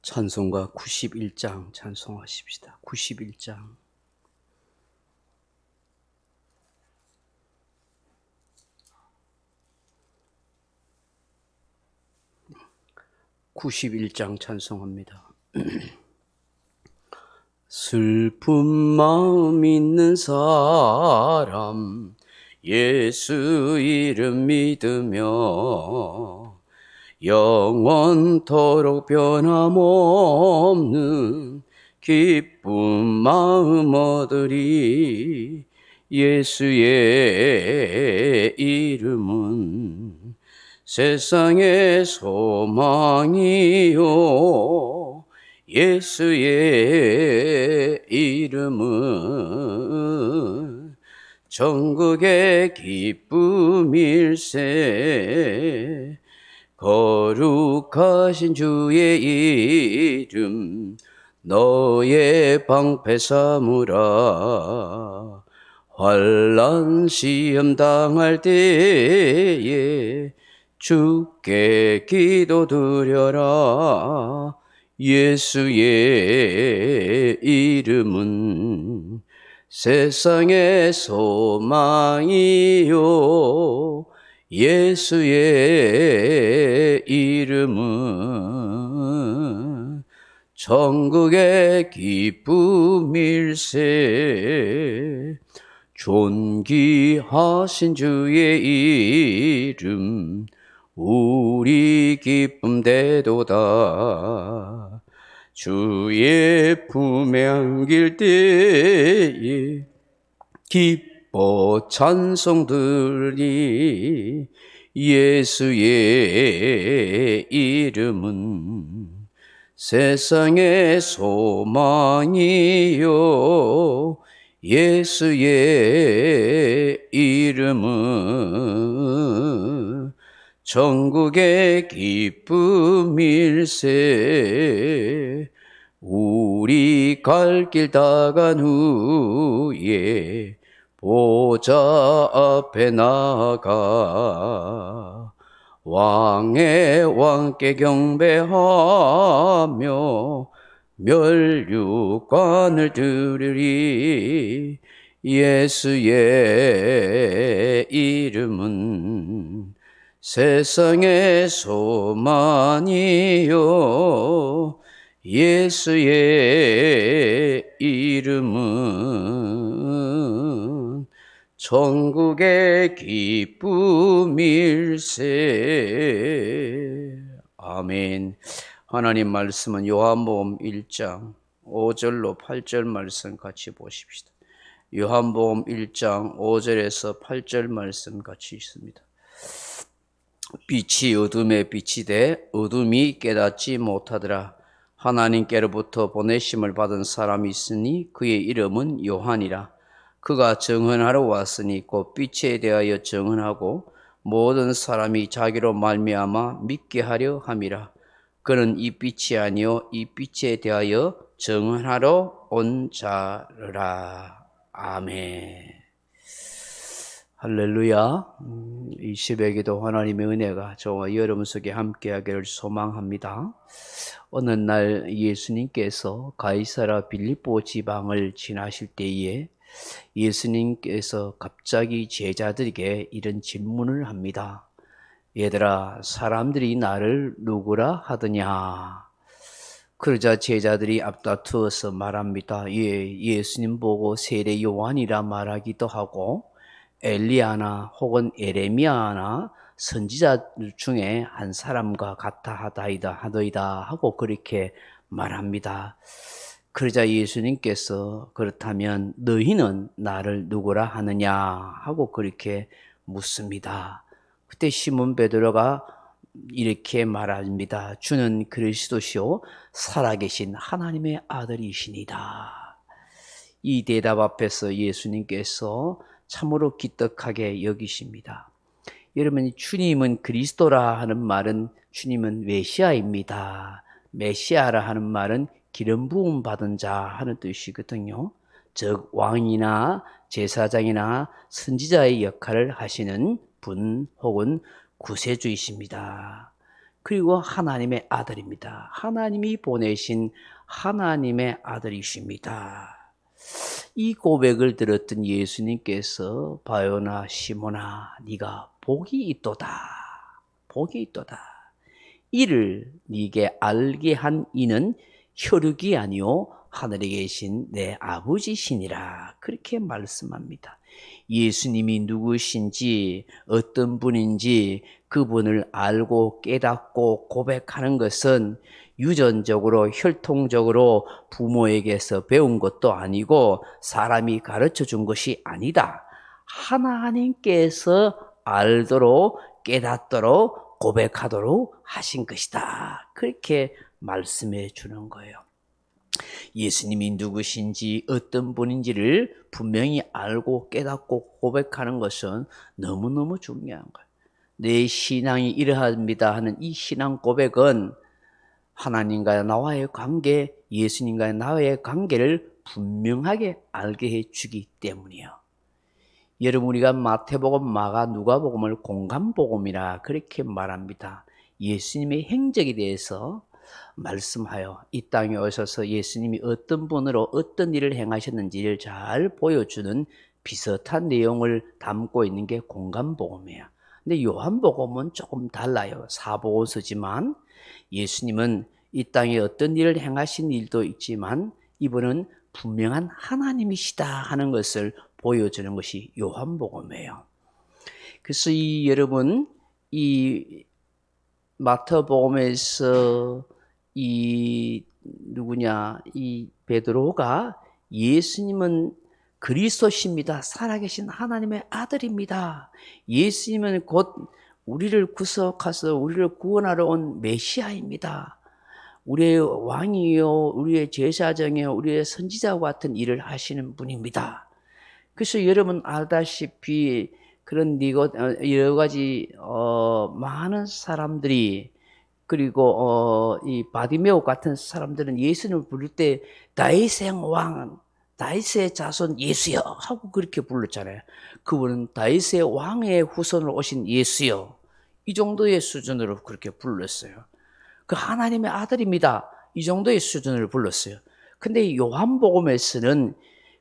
찬송가 91장 찬송하십시다. 91장. 찬송합니다. 슬픈 마음 있는 사람 예수 이름 믿으며 영원토록 변함없는 기쁜 마음 얻으리. 예수의 이름은 세상의 소망이요, 예수의 이름은 천국의 기쁨일세. 거룩하신 주의 이름 너의 방패 삼으라. 환난 시험 당할 때에 주께 기도드려라. 예수의 이름은 세상의 소망이요, 예수의 이름은 천국의 기쁨일세. 존귀하신 주의 이름 우리 기쁨 되도다. 주의 품에 안길 때에 기뻐 찬송 들으리. 예수의 이름은 세상의 소망이요, 예수의 이름은 천국의 기쁨일세. 우리 갈 길 다 간 후에 보좌 앞에 나가 왕의 왕께 경배하며 멸류관을 들으리. 예수의 이름은 세상의 소망이요, 예수의 이름은 천국의 기쁨일세. 아멘. 하나님 말씀은 요한복음 1장 5절로 8절 말씀 같이 보십시다. 요한복음 1장 5절에서 8절 말씀 같이 있습니다. 빛이 어둠에 빛이 돼 어둠이 깨닫지 못하더라. 하나님께로부터 보내심을 받은 사람이 있으니 그의 이름은 요한이라. 그가 증언하러 왔으니 곧 빛에 대하여 증언하고 모든 사람이 자기로 말미암아 믿게 하려 함이라. 그는 이 빛이 아니요 이 빛에 대하여 증언하러 온 자라. 아멘. 할렐루야. 이 새벽에도 하나님의 은혜가 저와 여러분 속에 함께하기를 소망합니다. 어느 날 예수님께서 가이사라 빌립보 지방을 지나실 때에 예수님께서 갑자기 제자들에게 이런 질문을 합니다. 얘들아, 사람들이 나를 누구라 하더냐? 그러자 제자들이 앞다투어서 말합니다. 예수님 보고 세례 요한이라 말하기도 하고 엘리야나 혹은 에레미야나 선지자 중에 한 사람과 같아 하더이다 하고 그렇게 말합니다. 그러자 예수님께서 그렇다면 너희는 나를 누구라 하느냐 하고 그렇게 묻습니다. 그때 시몬 베드로가 이렇게 말합니다. 주는 그리스도시요 살아계신 하나님의 아들이시니다. 이 대답 앞에서 예수님께서 참으로 기특하게 여기십니다. 여러분, 주님은 그리스도라 하는 말은 주님은 메시아입니다. 메시아라 하는 말은 기름 부음 받은 자 하는 뜻이거든요. 즉 왕이나 제사장이나 선지자의 역할을 하시는 분 혹은 구세주이십니다. 그리고 하나님의 아들입니다. 하나님이 보내신 하나님의 아들이십니다. 이 고백을 들었던 예수님께서 바요나 시몬아 네가 복이 있도다. 복이 있도다. 이를 네게 알게 한 이는 혈육이 아니요 하늘에 계신 내 아버지시니라. 그렇게 말씀합니다. 예수님이 누구신지 어떤 분인지 그분을 알고 깨닫고 고백하는 것은 유전적으로 혈통적으로 부모에게서 배운 것도 아니고 사람이 가르쳐 준 것이 아니다. 하나님께서 알도록 깨닫도록 고백하도록 하신 것이다. 그렇게 말씀해 주는 거예요. 예수님이 누구신지 어떤 분인지를 분명히 알고 깨닫고 고백하는 것은 너무너무 중요한 거예요. 내 신앙이 이러합니다 하는 이 신앙 고백은 하나님과 나와의 관계, 예수님과 나와의 관계를 분명하게 알게 해주기 때문이에요. 여러분, 우리가 마태복음, 마가, 누가복음을 공간복음이라 그렇게 말합니다. 예수님의 행적에 대해서 말씀하여 이 땅에 오셔서 예수님이 어떤 분으로 어떤 일을 행하셨는지를 잘 보여주는 비슷한 내용을 담고 있는 게 공간복음이에요. 근데 요한복음은 조금 달라요. 사복음서지만 예수님은 이 땅에 어떤 일을 행하신 일도 있지만 이분은 분명한 하나님이시다 하는 것을 보여주는 것이 요한복음이에요. 그래서 여러분, 이 마태복음에서 이 베드로가 예수님은 그리스도십니다. 살아계신 하나님의 아들입니다. 예수님은 곧 우리를 구속하서 우리를 구원하러 온 메시아입니다. 우리의 왕이요, 우리의 제사장이요, 우리의 선지자와 같은 일을 하시는 분입니다. 그래서 여러분 알다시피 그런 여러 가지 많은 사람들이 그리고 이 바디메오 같은 사람들은 예수님을 부를 때 다윗의 왕, 다윗의 자손 예수여 하고 그렇게 불렀잖아요. 그분은 다윗의 왕의 후손으로 오신 예수여, 이 정도의 수준으로 그렇게 불렀어요. 그 하나님의 아들입니다, 이 정도의 수준을 불렀어요. 근데 요한복음에서는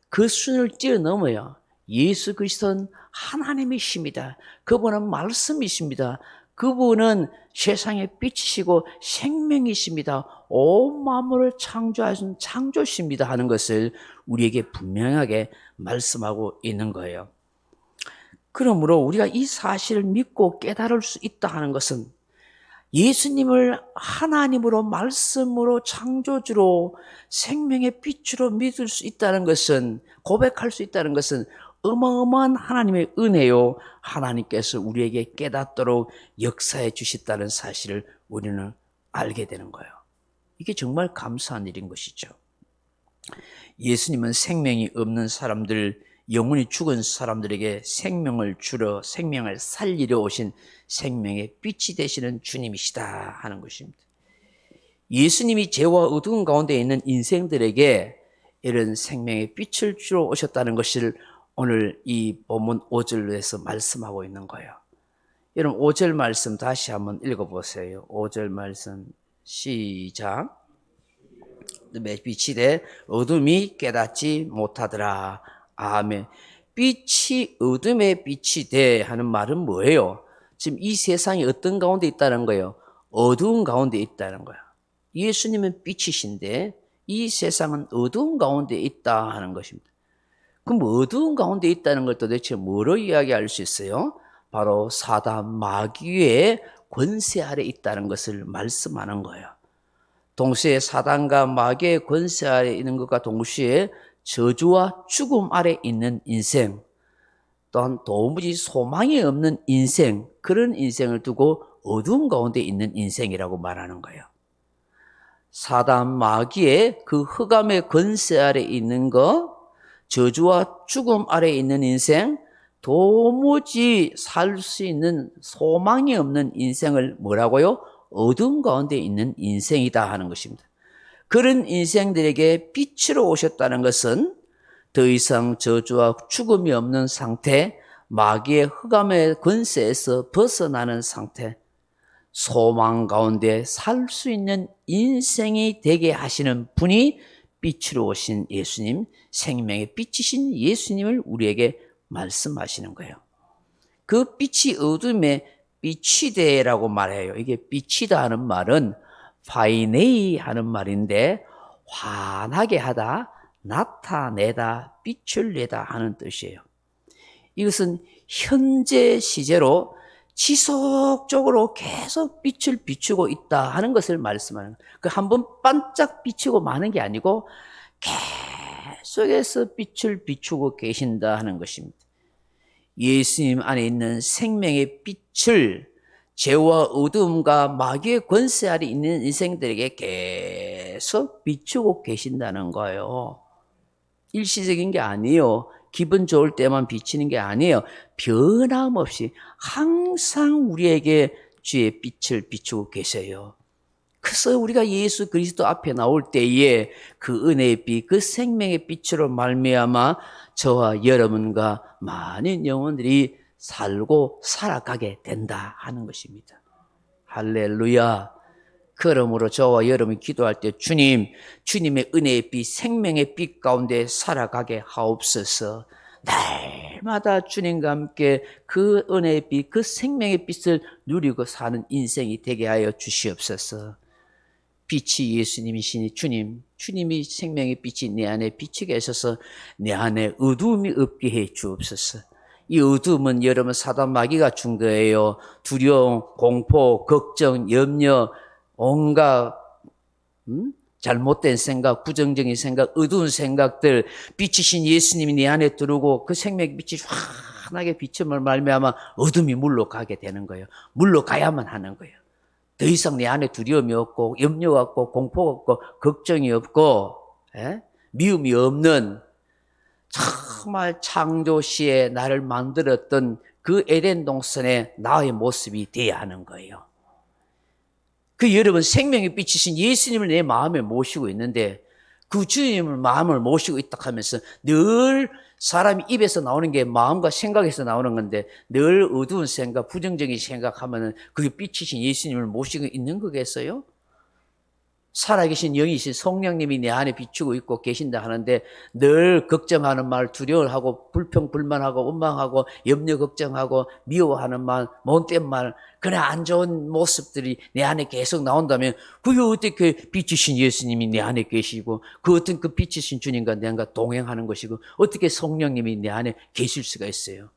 그 수준을 뛰어넘어요. 예수 그리스도는 하나님이십니다. 그분은 말씀이십니다. 그분은 세상의 빛이시고 생명이십니다. 온 만물을 창조하신 창조십니다 하는 것을 우리에게 분명하게 말씀하고 있는 거예요. 그러므로 우리가 이 사실을 믿고 깨달을 수 있다 하는 것은 예수님을 하나님으로, 말씀으로, 창조주로, 생명의 빛으로 믿을 수 있다는 것은, 고백할 수 있다는 것은 어마어마한 하나님의 은혜요, 하나님께서 우리에게 깨닫도록 역사해 주셨다는 사실을 우리는 알게 되는 거예요. 이게 정말 감사한 일인 것이죠. 예수님은 생명이 없는 사람들, 영혼이 죽은 사람들에게 생명을 주러, 생명을 살리려 오신 생명의 빛이 되시는 주님이시다 하는 것입니다. 예수님이 죄와 어두운 가운데 있는 인생들에게 이런 생명의 빛을 주러 오셨다는 것을 오늘 이 본문 5절에서 말씀하고 있는 거예요. 여러분 5절 말씀 다시 한번 읽어보세요. 5절 말씀 시작. 빛이 돼 어둠이 깨닫지 못하더라. 아멘. 빛이 어둠의 빛이 돼 하는 말은 뭐예요? 지금 이 세상이 어떤 가운데 있다는 거예요? 어두운 가운데 있다는 거예요. 예수님은 빛이신데 이 세상은 어두운 가운데 있다 하는 것입니다. 그럼 어두운 가운데 있다는 걸 도대체 뭐로 이야기할 수 있어요? 바로 사단 마귀의 권세 아래 있다는 것을 말씀하는 거예요. 동시에 사단과 마귀의 권세 아래 있는 것과 동시에 저주와 죽음 아래 있는 인생, 또한 도무지 소망이 없는 인생, 그런 인생을 두고 어두운 가운데 있는 인생이라고 말하는 거예요. 사단 마귀의 그 흑암의 권세 아래 있는 것, 저주와 죽음 아래 있는 인생, 도무지 살 수 있는 소망이 없는 인생을 뭐라고요? 어두운 가운데 있는 인생이다 하는 것입니다. 그런 인생들에게 빛으로 오셨다는 것은 더 이상 저주와 죽음이 없는 상태, 마귀의 흑암의 권세에서 벗어나는 상태, 소망 가운데 살 수 있는 인생이 되게 하시는 분이 빛으로 오신 예수님, 생명의 빛이신 예수님을 우리에게 말씀하시는 거예요. 그 빛이 어둠에 빛이 되라고 말해요. 이게 빛이다 하는 말은 파이네이 하는 말인데 환하게 하다, 나타내다, 빛을 내다 하는 뜻이에요. 이것은 현재 시제로 지속적으로 계속 빛을 비추고 있다 하는 것을 말씀하는 거예요. 그 한번 반짝 비추고 마는 게 아니고 계속해서 빛을 비추고 계신다 하는 것입니다. 예수님 안에 있는 생명의 빛을 죄와 어둠과 마귀의 권세 아래 있는 인생들에게 계속 비추고 계신다는 거예요. 일시적인 게 아니에요. 기분 좋을 때만 비치는 게 아니에요. 변함없이 항상 우리에게 주의 빛을 비추고 계세요. 그래서 우리가 예수 그리스도 앞에 나올 때에 그 은혜의 빛, 그 생명의 빛으로 말미암아 저와 여러분과 많은 영혼들이 살고 살아가게 된다 하는 것입니다. 할렐루야. 그러므로 저와 여러분이 기도할 때 주님의 은혜의 빛, 생명의 빛 가운데 살아가게 하옵소서. 날마다 주님과 함께 그 은혜의 빛, 그 생명의 빛을 누리고 사는 인생이 되게 하여 주시옵소서. 빛이 예수님이시니 주님이 생명의 빛이 내 안에 비치게 하셔서 내 안에 어두움이 없게 해 주옵소서. 이 어두움은 여러분 사단 마귀가 준 거예요. 두려움, 공포, 걱정, 염려, 온갖 잘못된 생각, 부정적인 생각, 어두운 생각들, 빛이신 예수님이 내 안에 들어오고 그 생명의 빛이 환하게 비춤을 말미암아 어둠이 물러가게 되는 거예요. 물러가야만 하는 거예요. 더 이상 내 안에 두려움이 없고 염려가 없고 공포가 없고 걱정이 없고 미움이 없는 정말 창조시에 나를 만들었던 그 에덴 동산의 나의 모습이 되어야 하는 거예요. 그 여러분 생명의 빛이신 예수님을 내 마음에 모시고 있는데 그 주님을 마음을 모시고 있다 하면서 늘 사람이 입에서 나오는 게 마음과 생각에서 나오는 건데 늘 어두운 생각, 부정적인 생각하면은 그게 빛이신 예수님을 모시고 있는 거겠어요? 살아계신 영이신 성령님이 내 안에 비추고 있고 계신다 하는데 늘 걱정하는 말, 두려워하고 불평, 불만하고 원망하고 염려 걱정하고 미워하는 말, 못된 말, 그런 안 좋은 모습들이 내 안에 계속 나온다면 그게 어떻게 빛이신 예수님이 내 안에 계시고 그 어떤 그 빛이신 주님과 내가 동행하는 것이고 어떻게 성령님이 내 안에 계실 수가 있어요?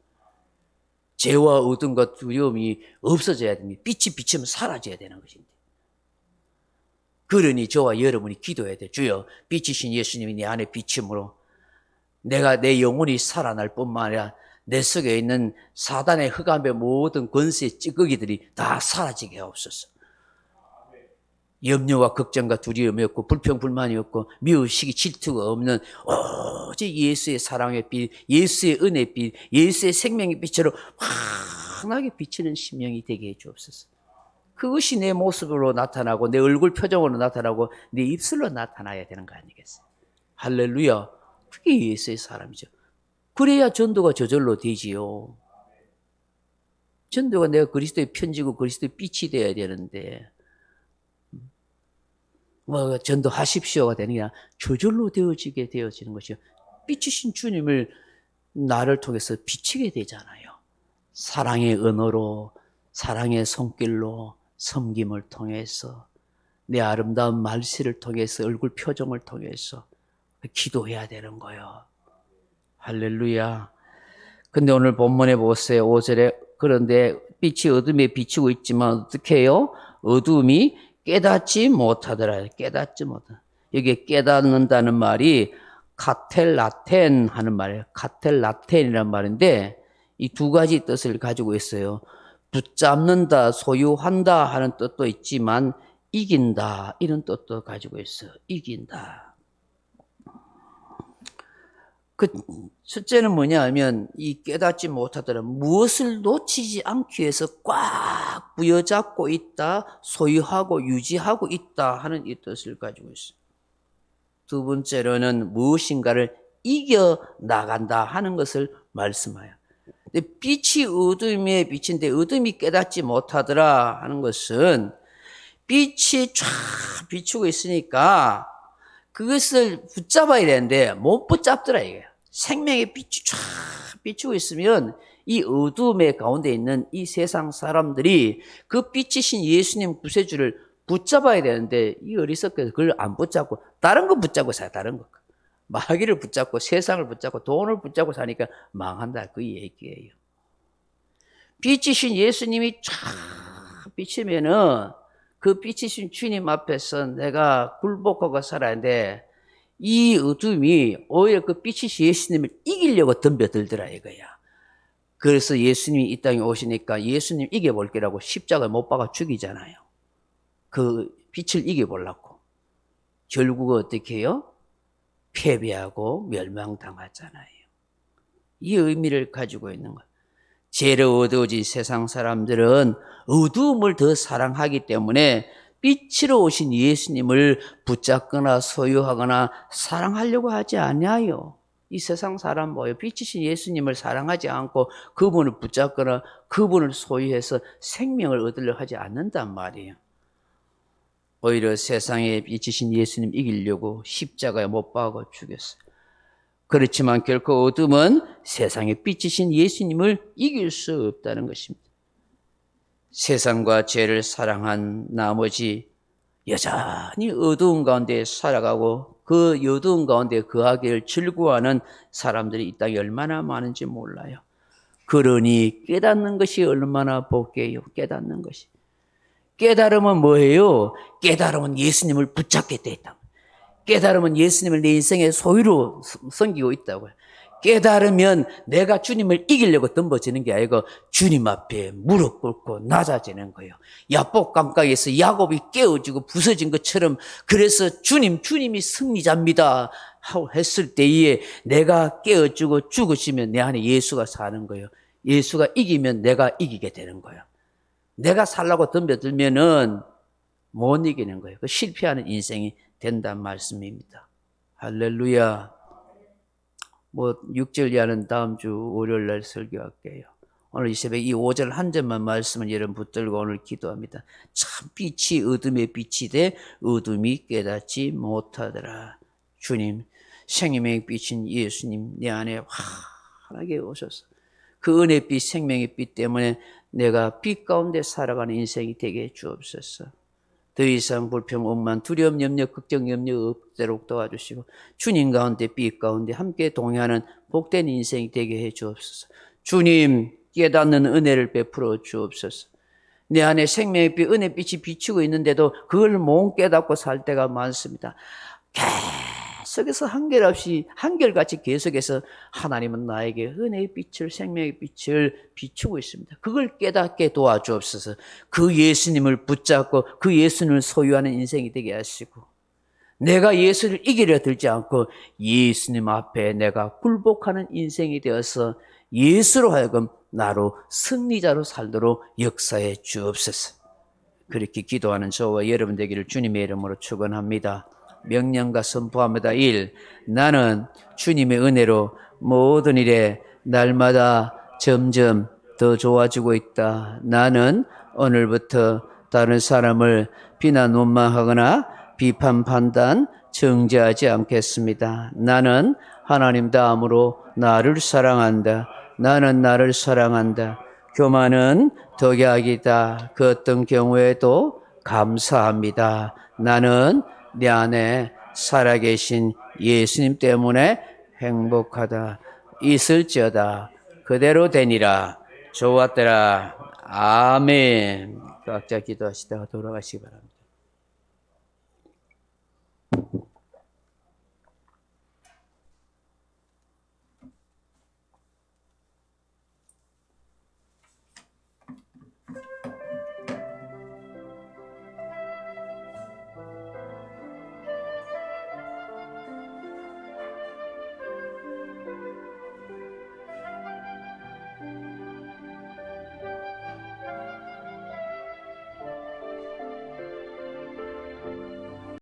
죄와 어둠과 두려움이 없어져야 됩니다. 빛이 비치면 사라져야 되는 것입니다. 그러니 저와 여러분이 기도해야 돼. 주여 빛이신 예수님이 내 안에 비침으로 내가 내 영혼이 살아날 뿐만 아니라 내 속에 있는 사단의 흑암의 모든 권세의 찌꺼기들이 다 사라지게 하옵소서. 염려와 걱정과 두려움이 없고 불평 불만이 없고 미우시기 질투가 없는 오직 예수의 사랑의 빛, 예수의 은혜의 빛, 예수의 생명의 빛으로 환하게 비치는 심령이 되게 해 주옵소서. 그것이 내 모습으로 나타나고 내 얼굴 표정으로 나타나고 내 입술로 나타나야 되는 거 아니겠어요? 할렐루야. 그게 예수의 사람이죠. 그래야 전도가 저절로 되지요. 전도가 내가 그리스도의 편지고 그리스도의 빛이 되어야 되는데 뭐 전도하십시오가 되는 게 아니라 저절로 되어지는 것이요. 빛이신 주님을 나를 통해서 비치게 되잖아요. 사랑의 언어로, 사랑의 손길로, 섬김을 통해서, 내 아름다운 말씨를 통해서, 얼굴 표정을 통해서 기도해야 되는 거예요. 할렐루야. 근데 오늘 본문에 보세요. 5절에 그런데 빛이 어둠에 비치고 있지만 어떻게 해요? 어둠이 깨닫지 못하더라. 깨닫지 못하더라. 여기 깨닫는다는 말이 카텔라텐 하는 말이에요. 카텔라텐이라는 말인데 이 두 가지 뜻을 가지고 있어요. 붙잡는다, 소유한다 하는 뜻도 있지만 이긴다 이런 뜻도 가지고 있어요. 이긴다. 그 첫째는 뭐냐 하면 이 깨닫지 못하더라. 무엇을 놓치지 않기 위해서 꽉 부여잡고 있다, 소유하고 유지하고 있다 하는 이 뜻을 가지고 있어요. 두 번째로는 무엇인가를 이겨나간다 하는 것을 말씀해요. 근데 빛이 어둠에 비친데 어둠이 깨닫지 못하더라 하는 것은 빛이 쫙 비추고 있으니까 그것을 붙잡아야 되는데 못 붙잡더라 이거예요. 생명의 빛이 쫙 비추고 있으면 이 어둠의 가운데 있는 이 세상 사람들이 그 빛이신 예수님 구세주를 붙잡아야 되는데 이 어리석게 그걸 안 붙잡고 다른 거 붙잡고 살아. 다른 거. 마귀를 붙잡고 세상을 붙잡고 돈을 붙잡고 사니까 망한다 그 얘기예요. 빛이신 예수님이 쫙 비치면은 그 빛이신 주님 앞에서 내가 굴복하고 살아야 하는데 이 어둠이 오히려 그 빛이신 예수님을 이기려고 덤벼들더라 이거야. 그래서 예수님이 이 땅에 오시니까 예수님 이겨볼 거라고 십자가에 못 박아 죽이잖아요. 그 빛을 이겨보려고. 결국 어떻게 해요? 패배하고 멸망당하잖아요. 이 의미를 가지고 있는 거예요. 죄로 어두워진 세상 사람들은 어두움을 더 사랑하기 때문에 빛으로 오신 예수님을 붙잡거나 소유하거나 사랑하려고 하지 않아요. 이 세상 사람 뭐예요? 빛이신 예수님을 사랑하지 않고 그분을 붙잡거나 그분을 소유해서 생명을 얻으려고 하지 않는단 말이에요. 오히려 세상에 빛이신 예수님 이기려고 십자가에 못 박아 죽였어요. 그렇지만 결코 어둠은 세상에 빛이신 예수님을 이길 수 없다는 것입니다. 세상과 죄를 사랑한 나머지 여전히 어두운 가운데 살아가고 그 어두운 가운데 거하기를 즐거워하는 사람들이 이 땅에 얼마나 많은지 몰라요. 그러니 깨닫는 것이 얼마나 복이에요. 깨닫는 것이. 깨달음은 뭐예요? 깨달음은 예수님을 붙잡게 돼 있다. 깨달으면 예수님을 내 인생의 소유로 섬기고 있다고요. 깨달으면 내가 주님을 이기려고 덤벼지는 게 아니고 주님 앞에 무릎 꿇고 낮아지는 거예요. 야복 감각에서 야곱이 깨어지고 부서진 것처럼 그래서 주님이 승리자입니다 하고 했을 때에 내가 깨어지고 죽으시면 내 안에 예수가 사는 거예요. 예수가 이기면 내가 이기게 되는 거예요. 내가 살라고 덤벼들면은 못 이기는 거예요. 실패하는 인생이 된단 말씀입니다. 할렐루야. 6절 이하는 다음 주 월요일 날 설교할게요. 오늘 이 새벽 이 5절 한 절만 말씀을 여러분 붙들고 오늘 기도합니다. 참 빛이 어둠의 빛이 돼 어둠이 깨닫지 못하더라. 주님, 생명의 빛인 예수님 내 안에 환하게 오셔서 그 은혜의 빛, 생명의 빛 때문에 내가 빛 가운데 살아가는 인생이 되게 주옵소서. 더 이상 불평, 억만, 두려움, 염려, 걱정, 염려 없도록 도와주시고 주님 가운데 빛 가운데 함께 동행하는 복된 인생이 되게 해 주옵소서. 주님 깨닫는 은혜를 베풀어 주옵소서. 내 안에 생명의 빛, 은혜의 빛이 비추고 있는데도 그걸 못 깨닫고 살 때가 많습니다. 계속해서 한결같이 계속해서 하나님은 나에게 은혜의 빛을, 생명의 빛을 비추고 있습니다. 그걸 깨닫게 도와주옵소서. 그 예수님을 붙잡고 그 예수님을 소유하는 인생이 되게 하시고 내가 예수를 이기려 들지 않고 예수님 앞에 내가 굴복하는 인생이 되어서 예수로 하여금 나로 승리자로 살도록 역사해 주옵소서. 그렇게 기도하는 저와 여러분 되기를 주님의 이름으로 축원합니다. 명령과 선포합니다. 1. 나는 주님의 은혜로 모든 일에 날마다 점점 더 좋아지고 있다. 나는 오늘부터 다른 사람을 비난 원망하거나 비판 판단 정죄하지 않겠습니다. 나는 하나님 다음으로 나를 사랑한다. 나는 나를 사랑한다. 교만은 덕약이다. 그 어떤 경우에도 감사합니다. 나는 내 안에 살아계신 예수님 때문에 행복하다. 있을지어다. 그대로 되니라. 좋았더라. 아멘. 각자 기도하시다가 돌아가시기 바랍니다.